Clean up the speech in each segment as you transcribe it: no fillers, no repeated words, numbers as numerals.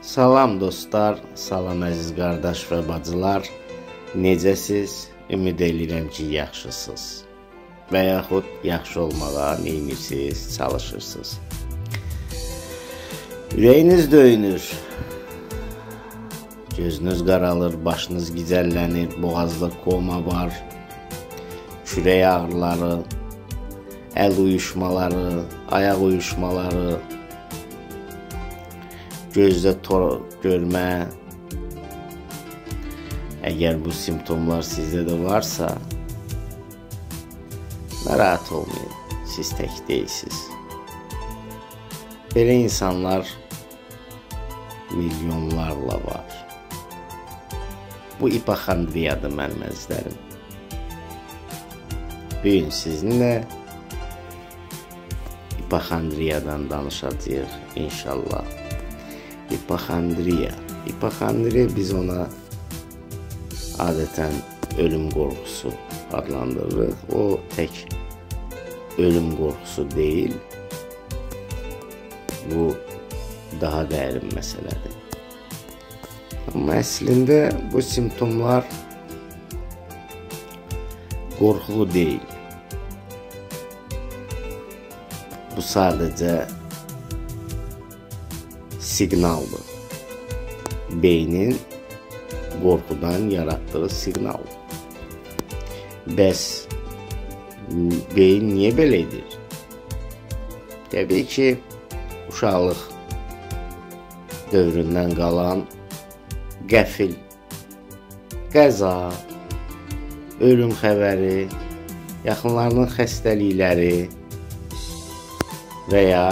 Salam dostlar, salam əziz qardaş və bacılar. Necəsiz? Ümid edirəm ki, yaxşısınız. Və yaxud yaxşı olmağa neyinirsiniz, çalışırsınız. Ürəyiniz döyünür, gözünüz qaralır, başınız gicəllənir, boğazda koma var, kürək ağrıları, əl uyuşmaları, ayaq uyuşmaları, gözdə görmə. Əgər bu simptomlar sizdə də varsa, narahat olmayın, siz tək deyilsiniz. Belə insanlar milyonlarla var. Bu hipoxondriyadır mənim əzizlərim. Bugün sizinlə hipoxondriyadan danışacağıq inşallah. Hipoxondriya biz ona adətən ölüm qorxusu adlandırırıq. O tək ölüm qorxusu deyil, bu daha dərin məsələdir. Amma əslində bu simptomlar qorxulu deyil. Bu sadəcə siqnaldır. Beynin qorxudan yaratdığı siqnal. Bəs beyin niyə belə edir? Təbii ki, uşaqlıq dövründən qalan qəfil, qəza, ölüm xəbəri, yaxınlarının xəstəlikləri və ya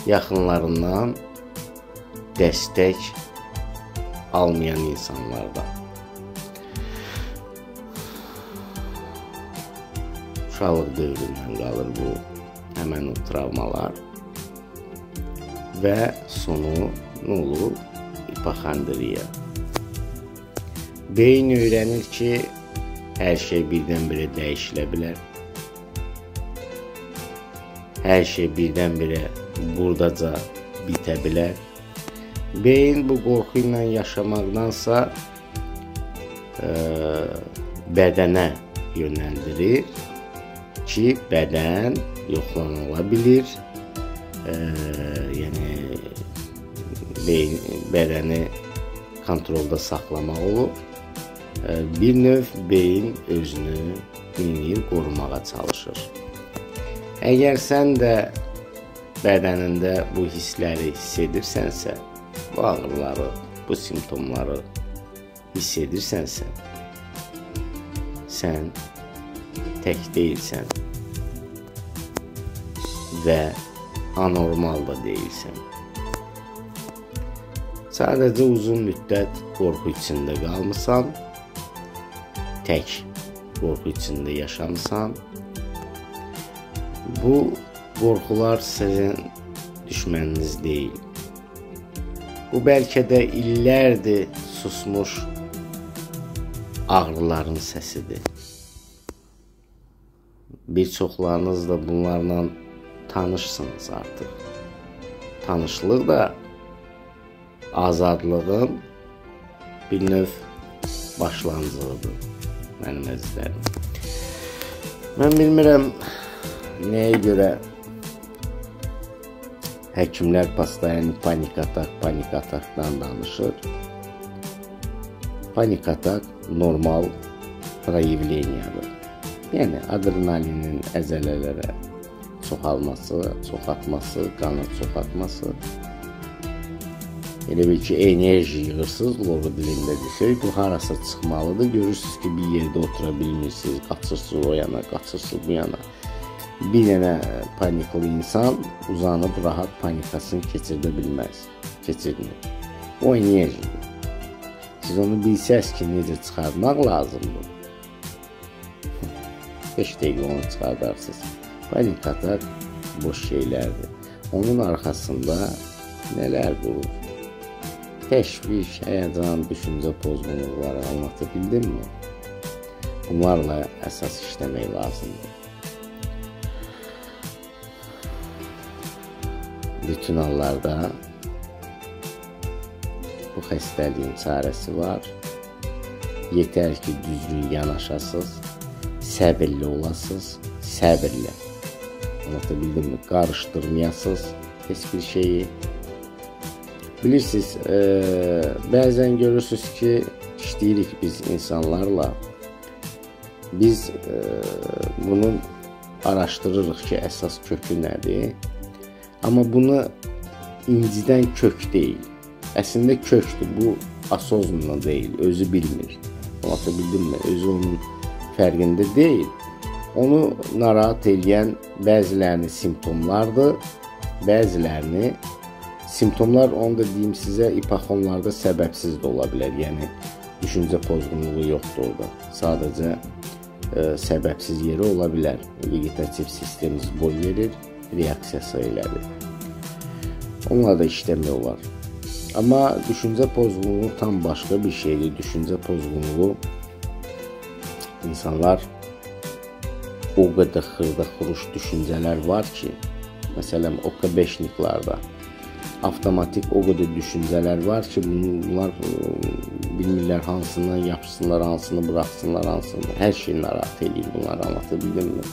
yaxınlarından dəstək almayan insanlarda. Uşaqlıq dövründən qalır bu həmən o travmalar və sonu nə olur? Hipoxondriya. Beyin öyrənir ki, hər şey birdən-birə dəyişilə bilər. Hər şey birdən-birə buradaca bitə bilər. Beyin bu qorxu ilə yaşamaqdansa bədənə yönəldirir ki, bədən yoxlanıla bilir. Yəni bədəni kontrolda saxlamaq olur. Bir növ beyin özünü qorumağa çalışır. Əgər sən də bədənində bu hissləri hiss edirsənsə, bu ağrıları, bu simptomları hiss edirsənsə, sən tək deyilsən və anormal da deyilsən. Sadəcə uzun müddət qorxu içində qalmısan, tək qorxu içində yaşamısan. Bu qorxular sizin düşməniniz deyil. Bu bəlkə də illərdir susmuş ağrıların səsidir. Bir çoxlarınız da bunlarla tanışsınız artıq. Tanışlıq da azadlığın bir növ başlanğıcıdır mənim əzizlərim. Mən bilmirəm nəyə görə həkimlər postoyanı panik atakdan danışır. Panik atak normal proyevleniyadır. Yəni adrenalinin əzələlərə çoxaltması, qanı çoxaltması. Elə bil ki, enerji yığırsınız, loğu dilində desək, bu harasa çıxmalıdır. Görürsünüz ki, bir yerdə otura bilmirsiniz, qaçırsınız o yana, qaçırsınız bu yana. Bir dənə panikli insan uzanıb rahat panikasını keçirdə bilməz, keçirmir. O enerjidir. Siz onu bilsəz ki, necə çıxartmaq lazımdır. 5 dəqiqə onu çıxardarsınız. Panik atak boş şeylərdir. Onun arxasında nələr durur? Təşviş, həyəcan, düşüncə pozğunluqları anlatabildimmi? Bunlarla əsas işləmək lazımdır. bütün hallarda bu xəstəliyin çarəsi var. Yetər ki, düzgün yanaşasınız, səbirli olasınız, səbirlə. Anlatabildim mi? Qarışdırmayasınız heç bir şeyi. Bilirsiniz, bəzən görürsünüz ki, işləyirik biz insanlarla. Biz bunu araşdırırıq ki, əsas kökü nədir? Amma bunu incidən kök deyil. Əslində kökdür. Bu asozunla deyil, özü bilmir. Anlatabildim mi? Özü onun fərqində deyil. Onu narahat edən bəzilərini simptomlardır, bəzilərini simptomlar, onu da deyim sizə, ipoxonlarda səbəbsiz də ola bilər. Yəni, düşüncə pozğunluğu yoxdur orada. Sadəcə səbəbsiz yeri ola bilər. Vegetativ sistemimiz boy verir, reaksiyası elədir. Onunla da işləmək olar. Amma düşüncə pozğunluğu tam başqa bir şeydir. Düşüncə pozğunluğu insanlar o qədər xırda-xuruş düşüncələr var ki, məsələn, OKB-şniklarda avtomatik o qədər düşüncələr var ki, bunlar bilmirlər hansından yapışsınlar, hansını buraxsınlar, hansını. Hər şey narahat edir bunları, anlatabildim mi?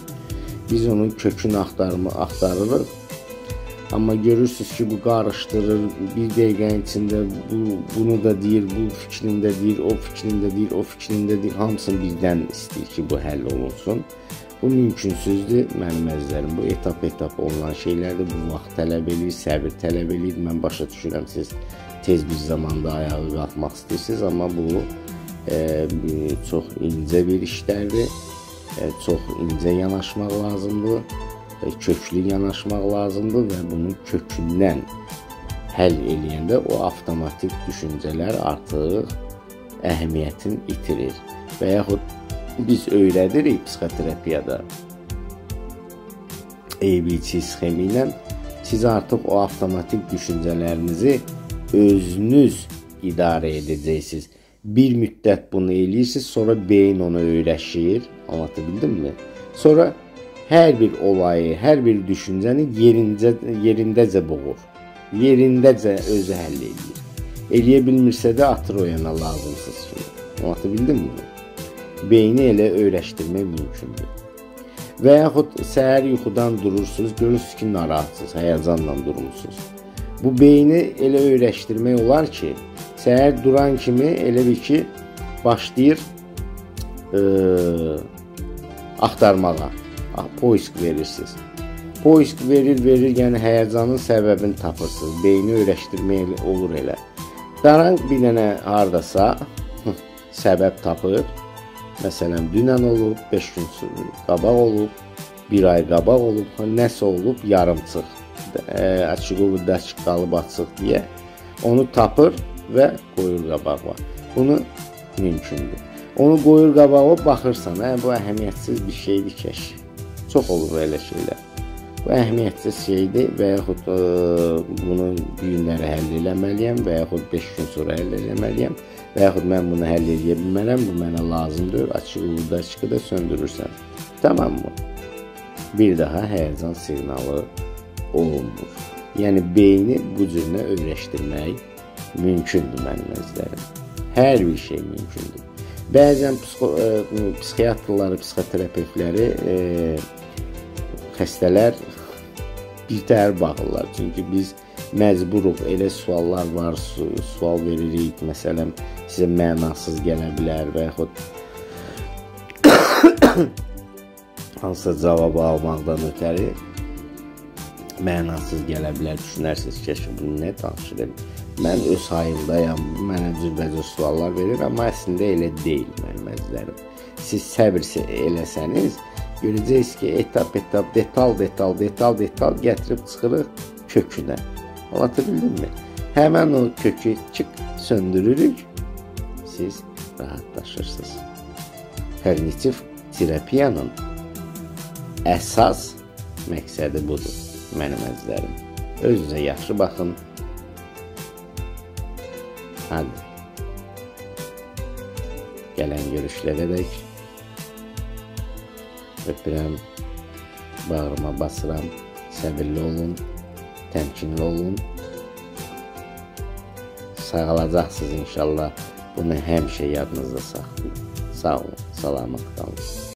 Biz onun kökünü axtarırıq. Amma görürsünüz ki, bu qarışdırır, bir dəqiqənin içində bunu da deyir, bu fikrində deyir, o fikrində deyir, o fikrində deyir, hamısını birdən istəyir ki, bu həll olunsun. Bu mümkünsüzdür, mənim əzizlərim. Bu etap-etap olunan şeylərdir, bu vaxt tələb edir, səbir tələb edir. Mən başa düşürəm, siz tez bir zamanda ayağa qalxmaq istəyirsiniz, amma bu çox incə bir işlərdir, çox incə yanaşmaq lazımdır. Köklü yanaşmaq lazımdır və bunun kökündən həll eləyəndə o avtomatik düşüncələr artıq əhəmiyyətini itirir. Və yaxud biz öyrədirik psixoterapiyada ABC sxemi ilə siz artıq o avtomatik düşüncələrinizi özünüz idarə edəcəksiniz. Bir müddət bunu eləyirsiniz, sonra beyin onu öyrəşir, anlatabildim mi? Sonra hər bir olayı, hər bir düşüncəni yerindəcə boğur. Yerindəcə özü həll edir. Eləyə bilmirsə də atır o yana lazımsız kimi. Anlatabildim mi? Beyni elə öyrəşdirmək mümkündür. Və yaxud səhər yuxudan durursunuz, görürsünüz ki, narahatsınız, həyəcanla durmuşsunuz. Bu beyni elə öyrəşdirmək olar ki, səhər duran kimi elə bir ki, başlayır axtarmağa. Poisk verirsiniz. Poisk verir, yəni həyəcanın səbəbini tapırsınız. Beyni öyrəşdirmək olur elə. Daran bir dənə hardasa səbəb tapır. Məsələn, dünən olub, 5 gün qabaq olub, 1 ay qabaq olub, nəsə olub, yarımçıq. Açıq olub, açıq qalıb açıq deyə. Onu tapır və qoyur qabağa. Bunu mümkündür. Onu qoyur qabağa, baxırsan, bu əhəmiyyətsiz bir şeydir kəşf. Çox olur elə şeylər. Bu əhəmiyyətsiz şeydir və yaxud bunu günləri həll eləməliyəm və yaxud 5 gün sonra həll eləməliyəm və yaxud mən bunu həll eləyə bilmərəm, bu mənə lazımdır, açıq uğurda açıqı da söndürürsən. Tamam mı? Bir daha həyəcan siqnalı olunmur. Yəni, beyni bu cürünə öyrəşdirmək mümkündür mənim əzizlərim. Hər bir şey mümkündür. Bəzən psixiatrları, psixoterapevtləri xəstələr bir təhər baxırlar. Çünki biz məcburuq, elə suallar var, sual veririk. Məsələn, sizə mənasız gələ bilər və yaxud hansısa cavabı almaqdan ötəri mənasız gələ bilər. Düşünərsiniz ki, bunu nə danışır? Mən öz hayımdayam, mənə cürbəcür suallar verir, amma əslində elə deyil mənim əzizlərim. Siz səbir eləsəniz, görəcəksiniz ki, etap-etap, detal gətirib çıxırıq kökünə. Anlatabildim mi? Həmən o kökü söndürürük, siz rahatlaşırsınız. Kognitiv terapiyanın əsas məqsədi budur, mənim əzizlərim. Özünüzə yaxşı baxın. Hadi. Gələn görüşlərə dək öpürəm, bağrıma basıram, səbirli olun, təmkinli olun. sağalacaqsınız inşallah. Bunu həmişə yadınızda saxlayın. Sağ olun, salamat qalın.